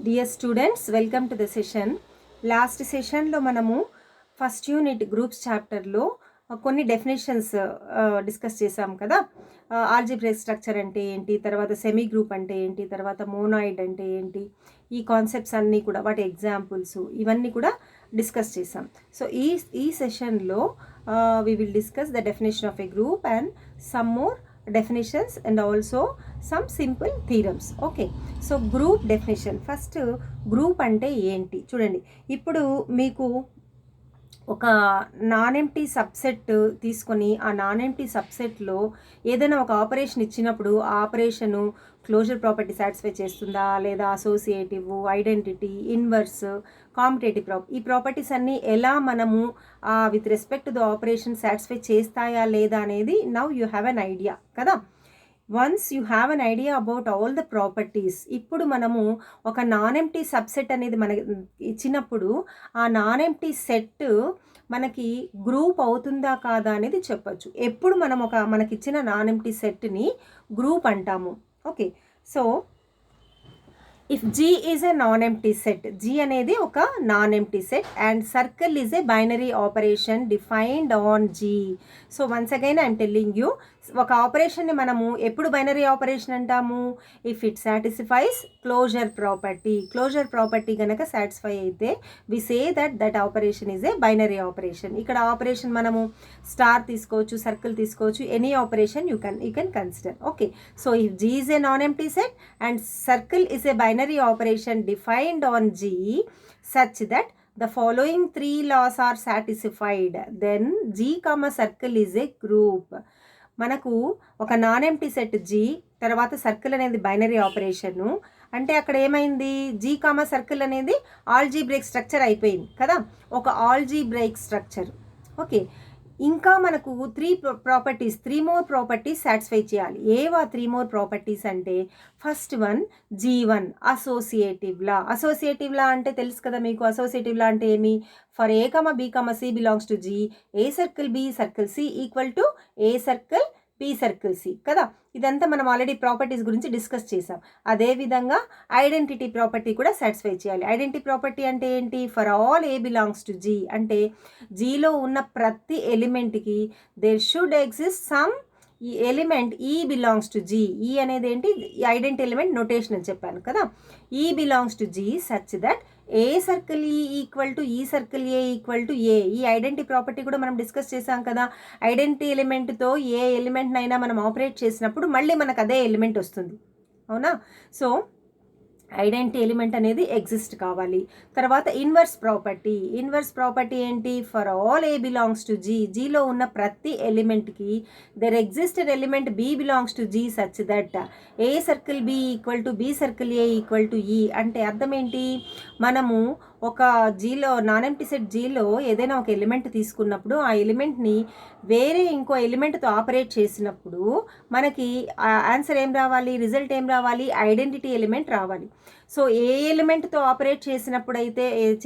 Dear students, welcome to the session. Last సెషన్లో మనము first unit groups చాప్టర్లో కొన్ని డెఫినేషన్స్ డిస్కస్ చేసాం కదా. ఆల్జిబ్రైక్ స్ట్రక్చర్ అంటే ఏంటి, తర్వాత సెమీ గ్రూప్ అంటే ఏంటి, తర్వాత మోనాయిడ్ అంటే ఏంటి, ఈ కాన్సెప్ట్స్ అన్నీ కూడా వాటి ఎగ్జాంపుల్స్ ఇవన్నీ కూడా డిస్కస్ చేసాం. సో ఈ సెషన్లో we will discuss the definition of a group and some more definitions and also some simple theorems. Okay, so group definition. First, group అంటే ఏంటి చూడండి. ఇప్పుడు మీకు ఒక నాన్ ఎంప్టీ సబ్సెట్ తీసుకొని ఆ నాన్ ఎంప్టీ సబ్సెట్లో ఏదైనా ఒక ఆపరేషన్ ఇచ్చినప్పుడు ఆ ఆపరేషను క్లోజర్ ప్రాపర్టీ సాటిస్ఫై చేస్తుందా లేదా అసోసియేటివ్, ఐడెంటిటీ, ఇన్వర్స్, కాంపిటేటివ్ ఈ ప్రాపర్టీస్ అన్నీ ఎలా మనము with respect to the operation satisfy చేస్తాయా లేదా అనేది now you have an idea కదా. Once you have an idea about all the properties, ఇప్పుడు మనము ఒక నాన్ ఎంప్టీ సబ్సెట్ అనేది మనకి ఇచ్చినప్పుడు ఆ నాన్ ఎంప్టీ సెట్ మనకి గ్రూప్ అవుతుందా కాదా అనేది చెప్పచ్చు. ఎప్పుడు మనం మనకిచ్చిన నాన్ ఎంప్టీ సెట్ని గ్రూప్ అంటాము. Okay, so if G is a non-empty set, G అనేది ఒక non empty set and circle is a binary operation defined on G. So once again I'm telling you, ఒక ఆపరేషన్ని మనము ఎప్పుడు బైనరీ ఆపరేషన్ అంటాము? If it satisfies closure property కనుక satisfy అయితే we say that operation is a binary operation. ఇక్కడ operation మనము star తీసుకోవచ్చు, సర్కిల్ తీసుకోవచ్చు, any operation you can consider. Okay, so if G is a non-empty set and circle is a binary operation defined on G such that the following three laws are satisfied, then G, circle is a group. మనకు ఒక non empty set G తర్వాత circle అనేది binary operation అంటే అక్కడ ఏమైంది, G, circle అనేది algebraic structure అయిపోయింది కదా, ఒక ఆల్జీబ్రైక్ స్ట్రక్చర్. ఓకే, ఇంకా మనకు త్రీ మోర్ ప్రాపర్టీస్ సాటిస్ఫై చేయాలి. ఏవా త్రీ మోర్ ప్రాపర్టీస్ అంటే, ఫస్ట్ వన్ G1 అసోసియేటివ్ లా అంటే తెలుసు కదా మీకు. అసోసియేటివ్ లా అంటే ఏమి? For A, B, C belongs to G, A circle B circle C equal to A circle B circle C కదా. ఇదంతా మనం ఆల్రెడీ ప్రాపర్టీస్ గురించి డిస్కస్ చేసాం. అదేవిధంగా ఐడెంటిటీ ప్రాపర్టీ కూడా సాటిస్ఫై చేయాలి. ఐడెంటిటీ ప్రాపర్టీ అంటే ఏంటి? For all A belongs to G అంటే Gలో ఉన్న ప్రతి ఎలిమెంట్కి దేర్ షుడ్ ఎగ్జిస్ట్ సమ్ ఈ element E belongs to G. ఈ అనేది ఏంటి? ఐడెంటిటీ ఎలిమెంట్ నోటేషన్ అని చెప్పాను కదా. E belongs to G such that A circle E equal to ఈ సర్కిల్ ఏ ఈక్వల్ టు ఏ. ఈ ఐడెంటిటీ ప్రాపర్టీ కూడా మనం డిస్కస్ చేసాం కదా. ఐడెంటిటీ ఎలిమెంట్తో ఏ ఎలిమెంట్నైనా మనం ఆపరేట్ చేసినప్పుడు మళ్ళీ మనకు అదే ఎలిమెంట్ వస్తుంది, అవునా? సో ఐడెంటిటీ ఎలిమెంట్ అనేది ఎగ్జిస్ట్ కావాలి. తర్వాత ఇన్వర్స్ ప్రాపర్టీ ఏంటి? For all A belongs to G, Gలో ఉన్న ప్రతి ఎలిమెంట్కి there existed element B belongs to G such that A circle B equal to B circle A equal to E. అంటే అర్థం ఏంటి? మనము ఒక Gలో నాన్ ఎంప్టీ సెట్ Gలో ఏదైనా ఒక ఎలిమెంట్ తీసుకున్నప్పుడు ఆ ఎలిమెంట్ని వేరే ఇంకో ఎలిమెంట్తో ఆపరేట్ చేసినప్పుడు మనకి ఆన్సర్ ఏం రావాలి, రిజల్ట్ ఏం రావాలి? ఐడెంటిటీ ఎలిమెంట్ రావాలి. సో ఏ ఎలిమెంట్తో ఆపరేట్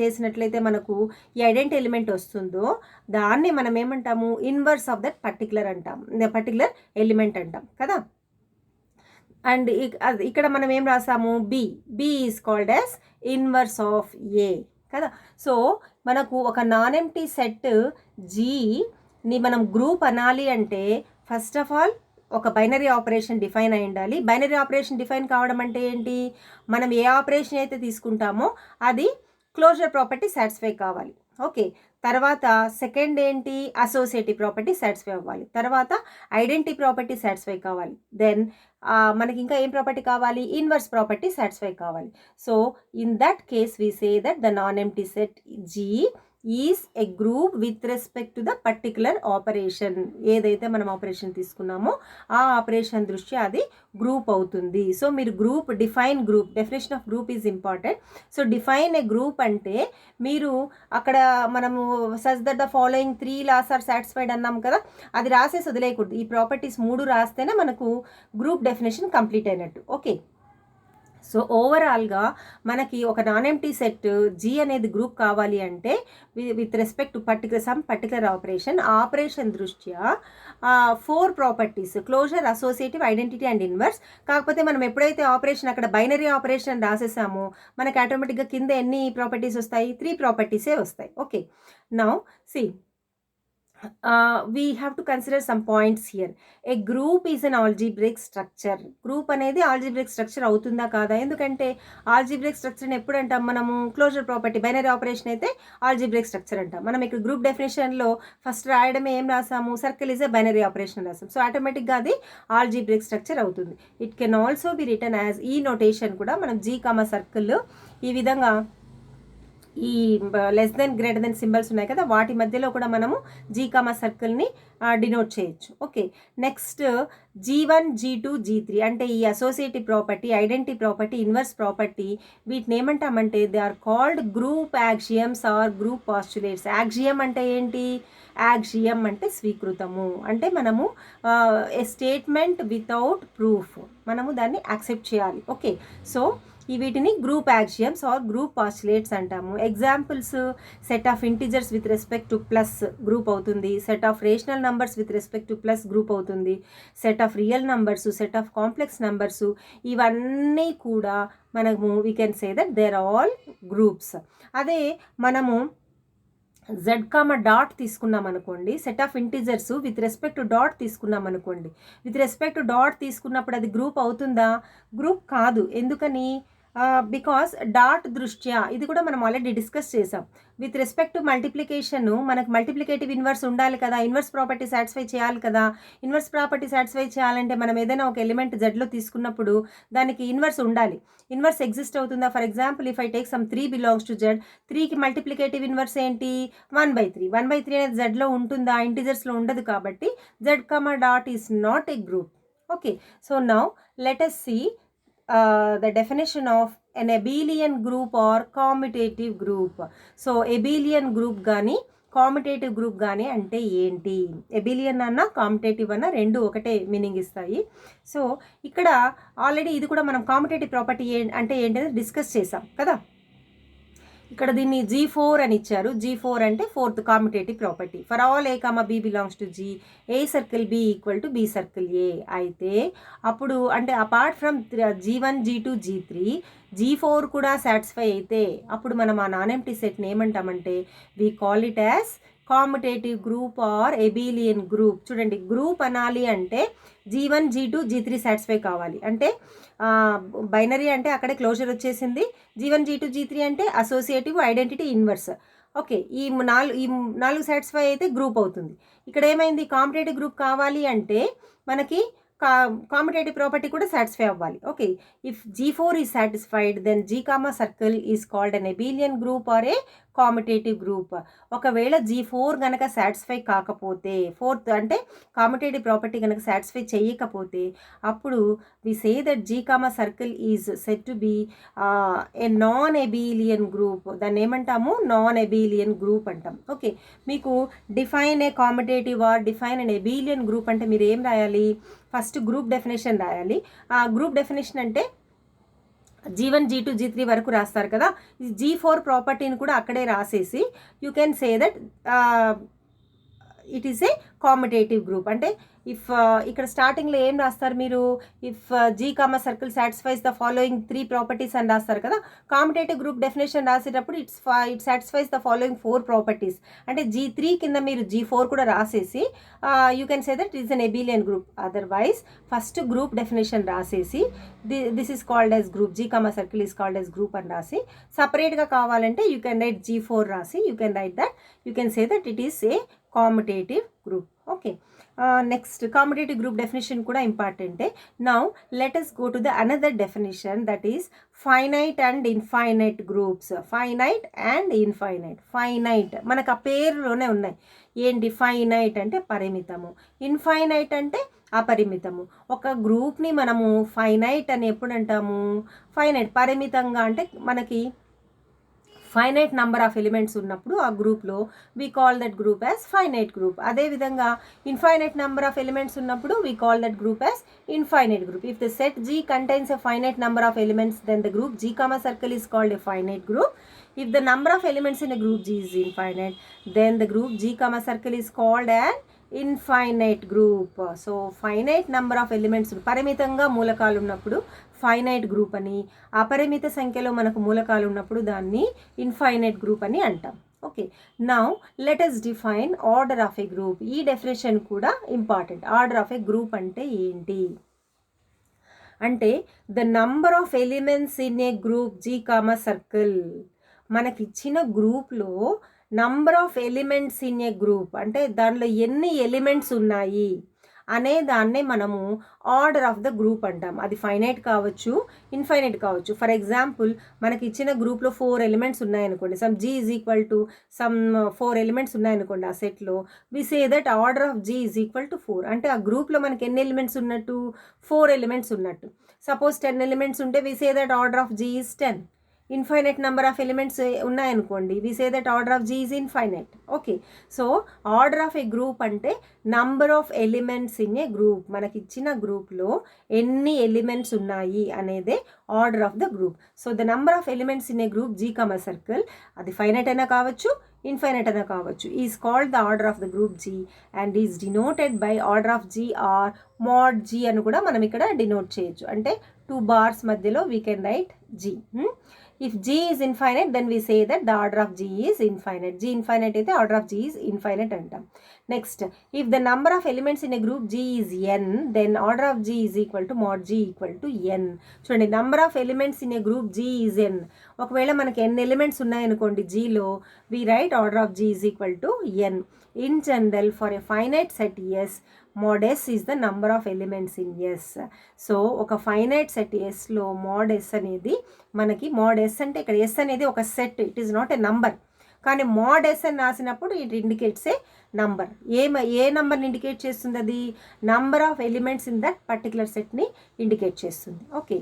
చేసినట్లయితే మనకు ఈ ఐడెంటిటీ ఎలిమెంట్ వస్తుందో దాన్ని మనం ఏమంటాము? Inverse of that particular element అంటాం కదా. అండ్ ఇక్కడ మనం ఏం రాసాము? B is called as inverse of A కదా. సో మనకు ఒక నాన్ ఎంప్టీ సెట్ Gని మనం గ్రూప్ అనాలి అంటే ఫస్ట్ ఆఫ్ ఆల్ ఒక బైనరీ ఆపరేషన్ డిఫైన్ అయి ఉండాలి. బైనరీ ఆపరేషన్ డిఫైన్ కావడం అంటే ఏంటి? మనం ఏ ఆపరేషన్ అయితే తీసుకుంటామో అది క్లోజర్ ప్రాపర్టీ సాటిస్ఫై కావాలి. ఓకే, తర్వాత సెకండ్ ఏంటి? అసోసియేటివ్ ప్రాపర్టీ సాటిస్ఫై అవ్వాలి. తర్వాత ఐడెంటిటీ ప్రాపర్టీ సాటిస్ఫై కావాలి. దెన్ మనకి ఇంకా ఏం ప్రాపర్టీ కావాలి? ఇన్వర్స్ ప్రాపర్టీ సాటిస్ఫై కావాలి. So in that case we say that the non empty set G is a group with respect to the particular operation. ఏదైతే మనం ఆపరేషన్ తీసుకున్నామో ఆ ఆపరేషన్ దృష్ట్యా అది గ్రూప్ అవుతుంది. సో మీరు definition of group is important. So define a group అంటే మీరు అక్కడ మనము such that the following three laws are satisfied అన్నాం కదా, అది రాసేసి వదిలేయకూడదు. ఈ ప్రాపర్టీస్ 3 రాస్తేనే మనకు గ్రూప్ డెఫినేషన్ కంప్లీట్ అయినట్టు. ఓకే, సో ఓవరాల్గా మనకి ఒక నాన్ ఎంప్టీ సెట్ జీ అనేది గ్రూప్ కావాలి అంటే with respect to particular operation దృష్ట్యా 4 properties: closure, associative, identity and inverse. కాకపోతే మనం ఎప్పుడైతే ఆపరేషన్ అక్కడ బైనరీ ఆపరేషన్ రాసేసామో మనకి ఆటోమేటిక్గా కింద ఎన్ని ప్రాపర్టీస్ వస్తాయి? 3 ప్రాపర్టీసే వస్తాయి. Okay, now see we have to consider some points here. A group is an algebraic structure. Group అనేది algebraic structure అవుతుందా కాదా? ఎందుకంటే algebraic structure ఎప్పుడు అంటాం మనము? క్లోజర్ ప్రాపర్టీ బైనరీ ఆపరేషన్ అయితే algebraic structure అంటాం. మనం ఇక్కడ గ్రూప్ డెఫినేషన్లో ఫస్ట్ రాయడమే ఏం రాసాము? Circle is a binary operation రాసాం. సో ఆటోమేటిక్గా అది algebraic structure అవుతుంది. It can also be written as ఈ నోటేషన్ కూడా మనం జీ కామా సర్కిల్ ఈ విధంగా ఈ less than greater than symbols ఉన్నాయి కదా, వాటి మధ్యలో కూడా మనము జీ కామా సర్కిల్ని డినోట్ చేయొచ్చు. Okay, next G1, G2, G3 అంటే ఈ associative property, identity property, inverse property, వీటిని ఏమంటామంటే they are called group axioms or group postulates. Axiom అంటే ఏంటి? యాక్సియం అంటే స్వీకృతము, అంటే మనము ఏ స్టేట్మెంట్ వితౌట్ ప్రూఫ్ మనము దాన్ని యాక్సెప్ట్ చేయాలి. ఓకే, సో వీటిని group axioms or group postulates అంటాము. Examples: set of integers with respect to plus group అవుతుంది, set of rational numbers with respect to plus group అవుతుంది, set of real numbers, set of complex numbers, ఇవన్నీ కూడా మనము we can say that they're all groups. అదే మనము Z comma dot తీసుకున్నాం అనుకోండి, set of integers with respect to dot తీసుకున్నాం అనుకోండి, విత్ రెస్పెక్ట్ టు డాట్ తీసుకున్నప్పుడు అది గ్రూప్ అవుతుందా? గ్రూప్ కాదు. ఎందుకని? బికాస్ డాట్ దృష్ట్యా ఇది కూడా మనం ఆల్రెడీ డిస్కస్ చేసాం. విత్ రెస్పెక్ట్ టు మల్టిప్లికేషన్ మనకు మల్టిప్లికేటివ్ ఇన్వర్స్ ఉండాలి కదా, ఇన్వర్స్ ప్రాపర్టీ సాటిస్ఫై చేయాలి కదా. ఇన్వర్స్ ప్రాపర్టీ సాటిస్ఫై చేయాలంటే మనం ఏదైనా ఒక ఎలిమెంట్ జెడ్లో తీసుకున్నప్పుడు దానికి ఇన్వర్స్ ఉండాలి. ఇన్వర్స్ ఎగ్జిస్ట్ అవుతుందా? For example if I take some 3 belongs to Z, 3కి మల్టిప్లికేటివ్ ఇన్వర్స్ ఏంటి? 1/3. 1/3 అనేది జెడ్లో ఉంటుందా? ఇంటిజర్స్లో ఉండదు. కాబట్టి Z comma dot is not a group. Okay, so now let us see the definition of an abelian group or commutative group. So abelian group కానీ commutative group కానీ అంటే ఏంటి? ఎబిలియన్ అన్న కామిటేటివ్ అన్న రెండు ఒకటే మీనింగ్ ఇస్తాయి. సో ఇక్కడ ఆల్రెడీ ఇది కూడా మనం కామిటేటివ్ ప్రాపర్టీ అంటే ఏంటనేది డిస్కస్ చేసాం కదా. ఇక్కడ దీన్ని G4 అని ఇచ్చారు. G4 అంటే 4th commutative property. For all A, B belongs to G, A circle B equal to B circle A. అయితే అప్పుడు అంటే apart from G1, G2, G3, G4 కూడా సాటిస్ఫై అయితే అప్పుడు మనం ఆ నాన్ ఎంప్టీ సెట్ని ఏమంటామంటే we call it as commutative group or abelian group. చూడండి, గ్రూప్ అనాలి అంటే G1, G2, G3 సాటిస్ఫై కావాలి. అంటే బైనరీ అంటే అక్కడే క్లోజర్ వచ్చేసింది. G1, G2, G3 అంటే అసోసియేటివ్, ఐడెంటిటీ, ఇన్వర్స్. ఓకే, ఈ నాలుగు సాటిస్ఫై అయితే గ్రూప్ అవుతుంది. ఇక్కడ ఏమైంది? కాంపిటేటివ్ గ్రూప్ కావాలి అంటే మనకి కాంపిటేటివ్ ప్రాపర్టీ కూడా సాటిస్ఫై అవ్వాలి. Okay, if G4 is satisfied then G comma circle is called an abelian group or a commutative group. ఒకవేళ G4 కనుక సాటిస్ఫై కాకపోతే, 4th అంటే కామిటేటివ్ ప్రాపర్టీ కనుక సాటిస్ఫై చేయకపోతే అప్పుడు we say that G comma circle is set to be a non abelian group. దాన్ని ఏమంటాము? Non abelian group అంటాం. ఓకే, మీకు define a commutative or define an abelian group అంటే మీరు ఏం రాయాలి? ఫస్ట్ గ్రూప్ డెఫినేషన్ రాయాలి. ఆ గ్రూప్ డెఫినేషన్ అంటే G1, G2, G3 వరకు రాస్తారు కదా, ఈ G4 ప్రాపర్టీని కూడా అక్కడే రాసేసి you can say that it is a commutative group. అంటే ఇఫ్ ఇక్కడ స్టార్టింగ్లో ఏం రాస్తారు మీరు? If G comma circle satisfies the following 3 properties అని రాస్తారు కదా. కామిటేటివ్ గ్రూప్ డెఫినేషన్ రాసేటప్పుడు it satisfies the following 4 properties. అంటే G3 కింద మీరు G4 కూడా రాసేసి you can say that it's an abelian group. Otherwise first group definition రాసేసి this is called as group, G comma circle is called as group అని రాసి సపరేట్గా కావాలంటే యూ కెన్ రైట్ G4 రాసి you can write that you can say that it is a commutative group. Okay, next commutative group definition కూడా ఇంపార్టెంటే. Now let us go to the another definition, that is finite and infinite groups. Finite and infinite. Finite మనకు ఆ పేరులోనే ఉన్నాయి. ఏంటి? Finite అంటే పరిమితము, infinite అంటే అపరిమితము. ఒక గ్రూప్ని మనము ఫైనైట్ అని ఎప్పుడు అంటాము? ఫైనైట్ పరిమితంగా అంటే మనకి ఫైనైట్ నంబర్ ఆఫ్ ఎలిమెంట్స్ ఉన్నప్పుడు ఆ గ్రూప్లో we call that group as finite group. అదేవిధంగా ఇన్ఫైనైట్ నెంబర్ ఆఫ్ ఎలిమెంట్స్ ఉన్నప్పుడు we call that group as infinite group. If the set G contains a finite number of elements, then the group G comma circle is called a finite group. If the number of elements in a group G is infinite, then the group G comma circle is called an infinite group. So finite number of elements, పరిమితంగా మూలకాలు ఉన్నప్పుడు finite group అని, అపరిమిత సంఖ్యలో మనకు మూలకాలు ఉన్నప్పుడు దాన్ని ఇన్ఫైనైట్ గ్రూప్ అని అంటాం. Okay, now let us define order of a group. ఈ డెఫినేషన్ కూడా important. Order of a group అంటే ఏంటి అంటే the number of elements in a group G comma circle. మనకిచ్చిన గ్రూప్లో number of elements in a group అంటే దానిలో ఎన్ని ఎలిమెంట్స్ ఉన్నాయి అనే దాన్నే మనము ఆర్డర్ ఆఫ్ ద గ్రూప్ అంటాం. అది ఫైనైట్ కావచ్చు, ఇన్ఫైనైట్ కావచ్చు. ఫర్ ఎగ్జాంపుల్ మనకి ఇచ్చిన గ్రూప్లో 4 ఎలిమెంట్స్ ఉన్నాయనుకోండి, some G is equal to some 4 elements ఉన్నాయనుకోండి ఆ సెట్లో, we say that order of G is equal to 4. అంటే ఆ గ్రూప్లో మనకి ఎన్ని ఎలిమెంట్స్ ఉన్నట్టు? 4 ఎలిమెంట్స్ ఉన్నట్టు. సపోజ్ 10 ఎలిమెంట్స్ ఉంటే we say that order of G is 10. Infinite number of elements ఉన్నాయనుకోండి, we say that order of G is infinite. Okay, so order of a group అంటే number of elements in a group. మనకి ఇచ్చిన గ్రూప్లో ఎన్ని elements ఉన్నాయి అనేదే order of the group. So the number of elements in a group G comma circle, అది finite అయినా కావచ్చు, ఇన్ఫైనైట్ అయినా కావచ్చు, is called the order of the group G and is denoted by order of G or mod G అని కూడా మనం ఇక్కడ denote చేయొచ్చు. అంటే 2 బార్స్ మధ్యలో we can write G. If G is infinite, then we say that the order of G is infinite. G infinite అయితే order of G is infinite అంటాం. Next, if the number of elements in a group G is n, then order of G is equal to mod G equal to n. చూడండి, number of elements in a group G is n. ఒకవేళ మనకి n elements ఉన్నాయనుకోండి Gలో, we write order of G is equal to n. In general, for a finite set S, mod S is the number of elements in S. So ఒక finite set ఎస్లో mod S అనేది మనకి, mod S అంటే ఇక్కడ S అనేది ఒక set, it is not a number. కానీ mod S అని రాసినప్పుడు ఇట్ ఇండికేట్స్ ఏ నంబర్. ఏ నంబర్ని ఇండికేట్ చేస్తుంది? అది number of elements in that particular సెట్ని ఇండికేట్ చేస్తుంది. ఓకే,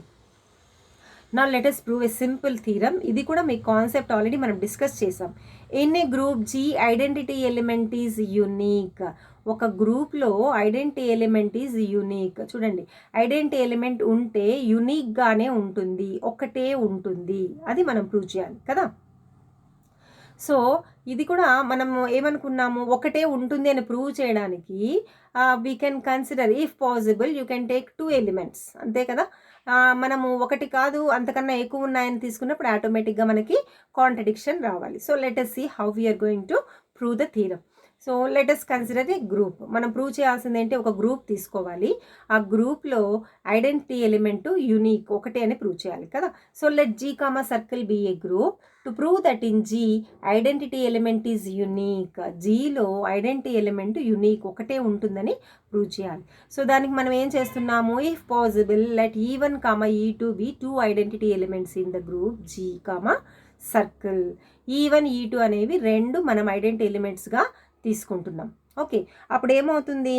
నా లెట్ us ప్రూవ్ ఏ సింపుల్ థీరమ్. ఇది కూడా మీ కాన్సెప్ట్ ఆల్రెడీ మనం డిస్కస్ చేసాం. In a group G identity element is unique. ఒక గ్రూప్లో ఐడెంటిటీ ఎలిమెంట్ ఈజ్ యూనిక్. చూడండి, ఐడెంటిటీ ఎలిమెంట్ ఉంటే యూనిక్గానే ఉంటుంది, ఒకటే ఉంటుంది. అది మనం ప్రూవ్ చేయాలి కదా. సో ఇది కూడా మనం ఏమనుకున్నాము, ఒకటే ఉంటుంది అని ప్రూవ్ చేయడానికి we can consider if possible you can take 2 elements, అంతే కదా. మనము ఒకటి కాదు అంతకన్నా ఎక్కువ ఉన్నాయని తీసుకున్నప్పుడు ఆటోమేటిక్గా మనకి కాంట్రడిక్షన్ రావాలి. So let us see how we are going to prove the theorem. So let us consider A group. మనం ప్రూవ్ చేయాల్సింది ఏంటి, ఒక గ్రూప్ తీసుకోవాలి, ఆ గ్రూప్లో ఐడెంటిటీ ఎలిమెంట్ యూనిక్ ఒకటే అని ప్రూవ్ చేయాలి కదా. So let G comma circle be a group. To prove that in G identity element is unique. Gలో ఐడెంటిటీ ఎలిమెంట్ యూనిక్ ఒకటే ఉంటుందని ప్రూవ్ చేయాలి. సో దానికి మనం ఏం చేస్తున్నాము, if possible let E1 comma E2 be 2 identity elements in the group G comma circle. E1 E2 అనేవి 2 మనం ఐడెంటిటీ ఎలిమెంట్స్గా తీసుకుంటున్నాం. ఓకే, అప్పుడు ఏమవుతుంది,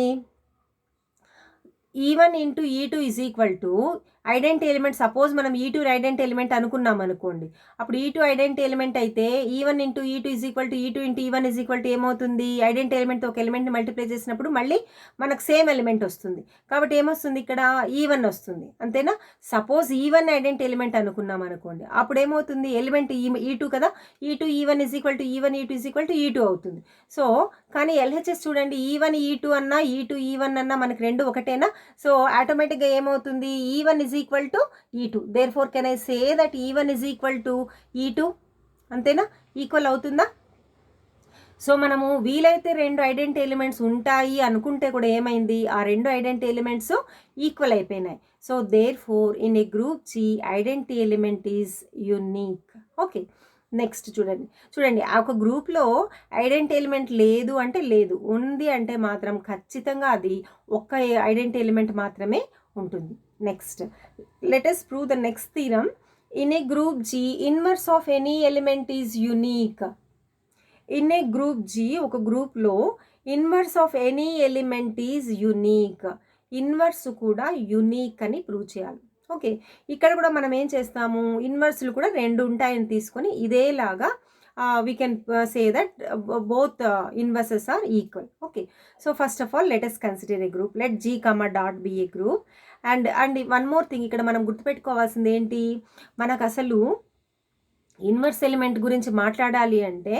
E1 into E2 is equal to identity element. Suppose మనం E2 ఐడెంటిటీ ఎలిమెంట్ అనుకున్నాం అనుకోండి, అప్పుడు E2 identity element అయితే E1 into E2 is equal to E2 into E1 is equal to ఏమవుతుంది, ఐడెంటిటీ ఎలిమెంట్ ఒక ఎలిమెంట్ని మల్టిప్లై చేసినప్పుడు మళ్ళీ మనకు సేమ్ ఎలిమెంట్ వస్తుంది. కాబట్టి ఏమొస్తుంది, ఇక్కడ E1 వస్తుంది, అంతేనా. సపోజ్ E1 ఐడెంటిటీ ఎలిమెంట్ అనుకున్నాం అనుకోండి, అప్పుడు ఏమవుతుంది, ఎలిమెంట్ E2 కదా, E2 E1 is equal to E1 E2 is equal to E2 అవుతుంది. సో కానీ LHS చూడండి, E1 E2 అన్నా E2 E1 అన్నా మనకి 2 ఒకటేనా. సో ఆటోమేటిక్గా ఏమవుతుంది, E1 is equal to E2. Therefore, can I say that E1 is equal to E2? అంతేనా, ఈక్వల్ అవుతుందా. సో మనము వీలైతే 2 ఐడెంటిటీ ఎలిమెంట్స్ ఉంటాయి అనుకుంటే కూడా ఏమైంది, ఆ 2 ఐడెంటిటీ ఎలిమెంట్స్ ఈక్వల్ అయిపోయినాయి. So therefore in a group G identity element is unique. Okay, next చూడండి ఆ ఒక గ్రూప్లో ఐడెంటిటీ ఎలిమెంట్ లేదు అంటే లేదు, ఉంది అంటే మాత్రం ఖచ్చితంగా అది ఒక్క ఐడెంటిటీ ఎలిమెంట్ మాత్రమే ఉంటుంది. Next let us prove the next theorem. In a group G inverse of any element is unique. In a group G ఒక గ్రూప్లో inverse of any element is unique. Inverse కూడా యూనిక్ అని prove చేయాలి. Okay, ఇక్కడ కూడా మనం ఏం చేస్తాము, ఇన్వర్స్లు కూడా 2 ఉంటాయని తీసుకొని ఇదేలాగా we can say that both inverses are equal. Okay, so first of all let us consider a group. Let G comma dot be a group. And one more thing, ఇక్కడ మనం గుర్తుపెట్టుకోవాల్సింది ఏంటి, మనకు అసలు ఇన్వర్స్ ఎలిమెంట్ గురించి మాట్లాడాలి అంటే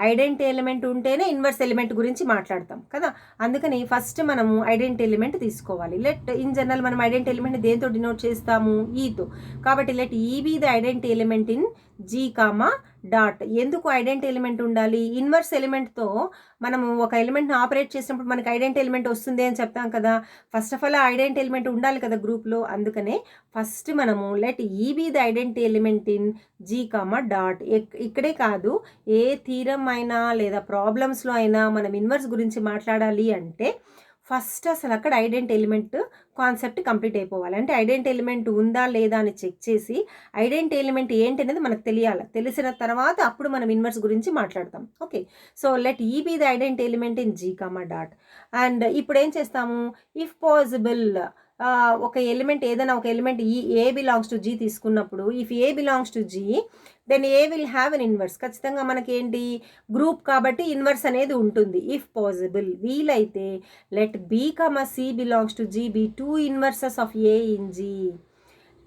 identity element ఉంటేనే ఇన్వర్స్ ఎలిమెంట్ గురించి మాట్లాడతాం కదా. అందుకని ఫస్ట్ మనము ఐడెంటిటీ ఎలిమెంట్ తీసుకోవాలి. లెట్ ఇన్ జనరల్ మనం ఐడెంటిటీ ఎలిమెంట్ దేంతో డినోట్ చేస్తాము, ఈతో. కాబట్టి let e be the identity element in G comma dot. ఎందుకు ఐడెంటిటీ ఎలిమెంట్ ఉండాలి, ఇన్వర్స్ ఎలిమెంట్తో మనము ఒక ఎలిమెంట్ని ఆపరేట్ చేసినప్పుడు మనకి ఐడెంటిటీ ఎలిమెంట్ వస్తుంది అని చెప్తాం కదా. First of all identity element ఉండాలి కదా గ్రూప్లో. అందుకనే ఫస్ట్ మనము let e be the identity element in G comma dot. ఇక్కడే కాదు, ఏ థీరం అయినా లేదా ప్రాబ్లమ్స్లో అయినా మనం ఇన్వర్స్ గురించి మాట్లాడాలి అంటే ఫస్ట్ అసలు అక్కడ ఐడెంటిటీ ఎలిమెంట్ కాన్సెప్ట్ కంప్లీట్ అయిపోవాలి. అంటే ఐడెంటిటీ ఎలిమెంట్ ఉందా లేదా అని చెక్ చేసి ఐడెంటిటీ ఎలిమెంట్ ఏంటి అనేది మనకు తెలియాలి. తెలిసిన తర్వాత అప్పుడు మనం ఇన్వర్స్ గురించి మాట్లాడతాం. Okay, so let e be the identity element in G comma dot. And ఇప్పుడు ఏం చేస్తాము, ఇఫ్ పాసిబుల్ ఒక ఎలిమెంట్ ఏదైనా ఒక element a belongs to G తీసుకున్నప్పుడు if a belongs to G then a will have an inverse. ఖచ్చితంగా మనకి ఏంటి, గ్రూప్ కాబట్టి ఇన్వర్స్ అనేది ఉంటుంది. ఇఫ్ పాసిబుల్ వీలైతే let b comma c belongs to G be two inverses of a in G.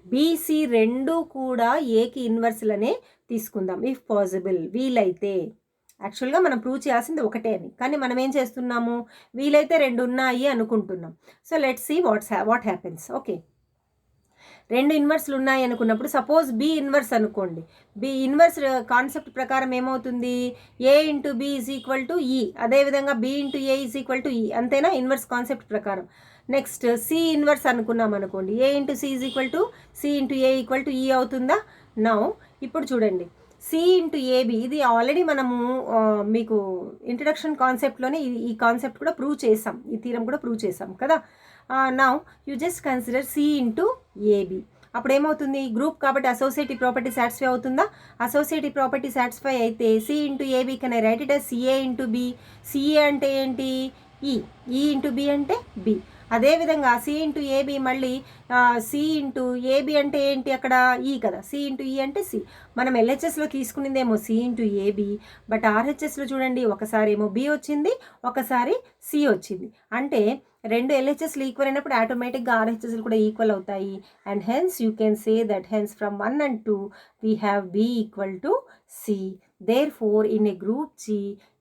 B c రెండు కూడా ఏకి ఇన్వర్స్లనే తీసుకుందాం. ఇఫ్ పాసిబుల్ వీలైతే. యాక్చువల్గా మనం ప్రూవ్ చేయాల్సింది ఒకటే అని, కానీ మనం ఏం చేస్తున్నాము, వీలైతే 2 ఉన్నాయి అనుకుంటున్నాం. So let's see what happens. Okay, 2 ఇన్వర్స్లు ఉన్నాయి అనుకున్నప్పుడు సపోజ్ బి ఇన్వర్స్ అనుకోండి. బి ఇన్వర్స్ కాన్సెప్ట్ ప్రకారం ఏమవుతుంది, a into b is equal to e. అదేవిధంగా b into a is equal to e. అంతేనా, ఇన్వర్స్ కాన్సెప్ట్ ప్రకారం. నెక్స్ట్ సి ఇన్వర్స్ అనుకున్నాం అనుకోండి, a into c is equal to c into a equal to e అవుతుందా. Now ఇప్పుడు చూడండి, c into a b ఇది already మనము మీకు ఇంట్రడక్షన్ కాన్సెప్ట్లోనే ఈ కాన్సెప్ట్ కూడా ప్రూవ్ చేసాం, ఈ థీరం కూడా ప్రూవ్ చేసాం కదా. Now you just consider c into ab. అప్పుడు ఏమవుతుంది, గ్రూప్ కాబట్టి అసోసియేటివ్ ప్రాపర్టీ సాటిస్ఫై అవుతుందా. అసోసియేటివ్ ప్రాపర్టీ సాటిస్ఫై అయితే c into ab can I write it as ca into b. Ca అంటే ఏంటి, ఈ ఇంటూ బి అంటే బి. అదేవిధంగా సి ఇంటూ ఏబి మళ్ళీ సి ఇంటూ ఏబి అంటే ఏంటి, అక్కడ ఈ కదా, సి ఇంటూ ఈ అంటే సి. మనం ఎల్హెచ్ఎస్లో తీసుకునేదేమో సి ఇంటూ ఏబి, బట్ ఆర్హెచ్ఎస్లో చూడండి ఒకసారి ఏమో బి వచ్చింది, ఒకసారి సి వచ్చింది. అంటే 2 ఎల్హెచ్ఎస్లు ఈక్వల్ అయినప్పుడు ఆటోమేటిక్గా ఆర్హెచ్ఎస్లు కూడా ఈక్వల్ అవుతాయి. And hence you can say that hence from 1 and 2 we have b equal to c. Therefore, in a group G,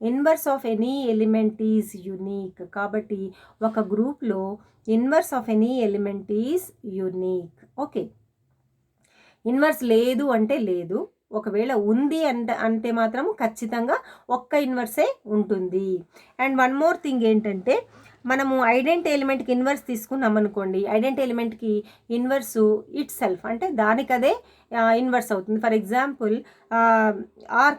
inverse of any element is unique. కాబట్టి ఒక గ్రూప్లో inverse of any element is unique. Okay, inverse లేదు అంటే లేదు, ఒకవేళ ఉంది అంటే మాత్రం ఖచ్చితంగా ఒక్క ఇన్వర్సే ఉంటుంది. అండ్ వన్ మోర్ థింగ్ ఏంటంటే, మనము ఐడెంటిటీ ఎలిమెంట్కి ఇన్వర్స్ తీసుకున్నాం అనుకోండి, ఐడెంటిటీ ఎలిమెంట్కి ఇన్వర్సు ఇట్ సెల్ఫ్ అంటే దానికదే ఇన్వర్స్ అవుతుంది. ఫర్ ఎగ్జాంపుల్ ఆర్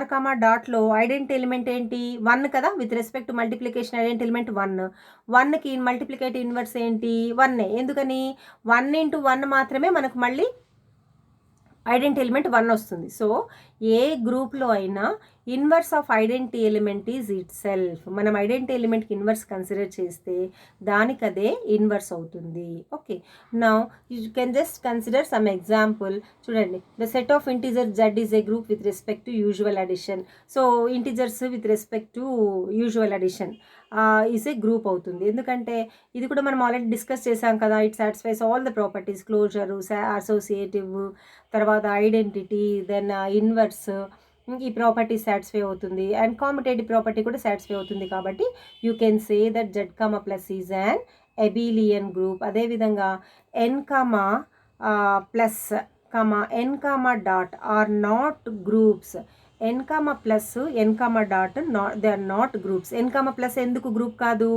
కమా డాట్లో ఐడెంటిటీ ఎలిమెంట్ ఏంటి, 1 కదా. With respect to multiplication identity element 1కి మల్టిప్లికేటివ్ ఇన్వర్స్ ఏంటి, 1. ఎందుకని 1 ఇంటూ 1 మాత్రమే మనకు మళ్ళీ ఐడెంటిటీ ఎలిమెంట్ 1 వస్తుంది. సో ఏ గ్రూప్లో అయినా inverse of identity element is itself. మనం ఐడెంటిటీ ఎలిమెంట్కి ఇన్వర్స్ కన్సిడర్ చేస్తే దానికదే ఇన్వర్స్ అవుతుంది. Okay, now you can just consider some example. చూడండి, the set of integer Z is a group with respect to usual addition. So integers with respect to usual addition is a group అవుతుంది. ఎందుకంటే ఇది కూడా మనం already discuss చేసాం కదా. It satisfies all the properties, closure, associative, తర్వాత identity, then inverse, ఈ property satisfy అవుతుంది. అండ్ కాంపిటేటివ్ ప్రాపర్టీ కూడా సాటిస్ఫై అవుతుంది. కాబట్టి you can say that Z comma plus is an abelian group. అదేవిధంగా N comma plus N comma dot are not groups. N comma plus N comma dot they are not groups. N comma plus ఎందుకు group కాదు,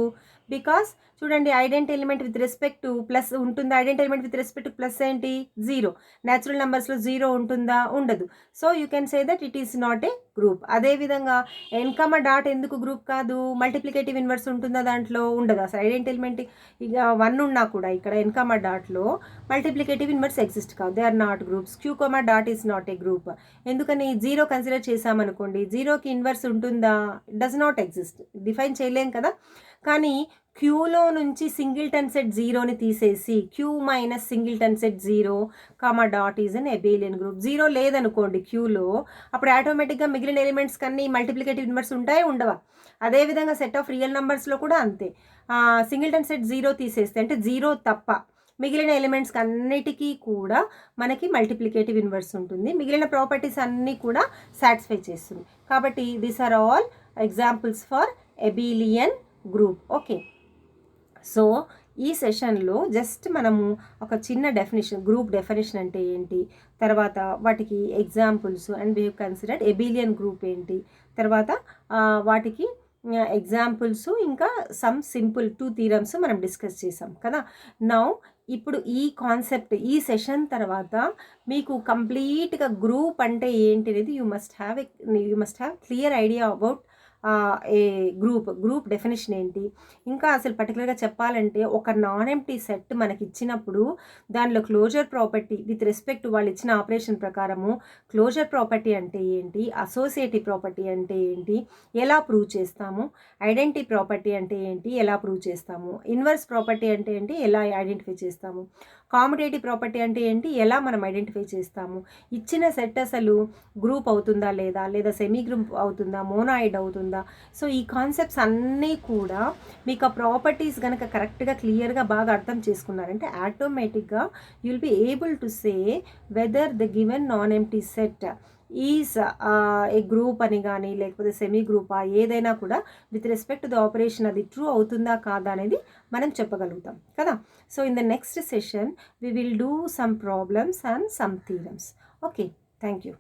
because చూడండి identity element with respect to plus ఉంటుంది. Identity element with respect to plus ఏంటి, 0. Natural నెంబర్స్లో 0 ఉంటుందా, ఉండదు. So you can say that it is not a group. అదేవిధంగా N comma dot ఎందుకు గ్రూప్ కాదు, మల్టిప్లికేటివ్ ఇన్వర్స్ ఉంటుందా, దాంట్లో ఉండదు. అసలు ఐడెంటిటీ ఎలిమెంట్ ఇక 1 ఉన్నా కూడా ఇక్కడ ఎన్ కామా డాట్లో మల్టిప్లికేటివ్ ఇన్వర్స్ ఎగ్జిస్ట్ కాదు. They are not groups. Q comma dot is not a group. ఎందుకని 0 కన్సిడర్ చేసామనుకోండి, 0కి ఇన్వర్స్ ఉంటుందా, డస్ నాట్ ఎగ్జిస్ట్. డిఫైన్ చేయలేం కదా. కానీ క్యూలో నుంచి సింగిల్టన్ సెట్ జీరోని తీసేసి Q minus singleton set zero comma dot is an abelian group. Zero లేదనుకోండి క్యూలో, అప్పుడు ఆటోమేటిక్గా మిగిలిన ఎలిమెంట్స్ కన్నీ మల్టిప్లికేటివ్ నెంబర్స్ ఉంటాయా ఉండవా? అదేవిధంగా సెట్ ఆఫ్ రియల్ నెంబర్స్లో కూడా అంతే. సింగిల్టన్ సెట్ జీరో తీసేస్తే అంటే జీరో తప్ప మిగిలిన ఎలిమెంట్స్కి అన్నిటికీ కూడా మనకి మల్టిప్లికేటివ్ ఇన్వర్స్ ఉంటుంది. మిగిలిన ప్రాపర్టీస్ అన్నీ కూడా సాటిస్ఫై చేస్తుంది. కాబట్టి these are all examples for abelian group. Okay, so ఈ సెషన్లో జస్ట్ మనము ఒక చిన్న డెఫినేషన్, గ్రూప్ డెఫినేషన్ అంటే ఏంటి, తర్వాత వాటికి examples and we have considered అబేలియన్ group ఏంటి, తర్వాత వాటికి ఎగ్జాంపుల్స్, ఇంకా సమ్ సింపుల్ 2 థీరమ్స్ మనం డిస్కస్ చేసాం కదా. నౌ ఇప్పుడు ఈ కాన్సెప్ట్, ఈ సెషన్ తర్వాత మీకు కంప్లీట్గా గ్రూప్ అంటే ఏంటి అనేది you must have clear idea about a group definition ఏంటి. ఇంకా అసలు పర్టికులర్గా చెప్పాలంటే ఒక నాన్ ఎంప్టీ సెట్ మనకి ఇచ్చినప్పుడు దానిలో closure property with respect to వాళ్ళు ఇచ్చిన ఆపరేషన్ ప్రకారము క్లోజర్ ప్రాపర్టీ అంటే ఏంటి, అసోసియేటివ్ ప్రాపర్టీ అంటే ఏంటి, ఎలా ప్రూవ్ చేస్తాము, ఐడెంటిటీ ప్రాపర్టీ అంటే ఏంటి, ఎలా ప్రూవ్ చేస్తాము, ఇన్వర్స్ ప్రాపర్టీ అంటే ఏంటి, ఎలా ఐడెంటిఫై చేస్తాము, కామ్యుటేటివ్ ప్రాపర్టీ అంటే ఏంటి, ఎలా మనం ఐడెంటిఫై చేస్తాము, ఇచ్చిన సెట్ అసలు గ్రూప్ అవుతుందా లేదా సెమీ గ్రూప్ అవుతుందా, మోనాయిడ్ అవుతుందా. సో ఈ కాన్సెప్ట్స్ అన్నీ కూడా మీకు ఆ ప్రాపర్టీస్ కనుక కరెక్ట్గా క్లియర్గా బాగా అర్థం చేసుకున్నారంటే ఆటోమేటిక్గా you will be able to say whether the given non empty set is a group అని కానీ లేకపోతే సెమీ గ్రూపా ఏదైనా కూడా with respect to the operation అది ట్రూ అవుతుందా కాదా అనేది మనం చెప్పగలుగుతాం కదా. So in the next session we will do some problems and some theorems. Okay, thank you.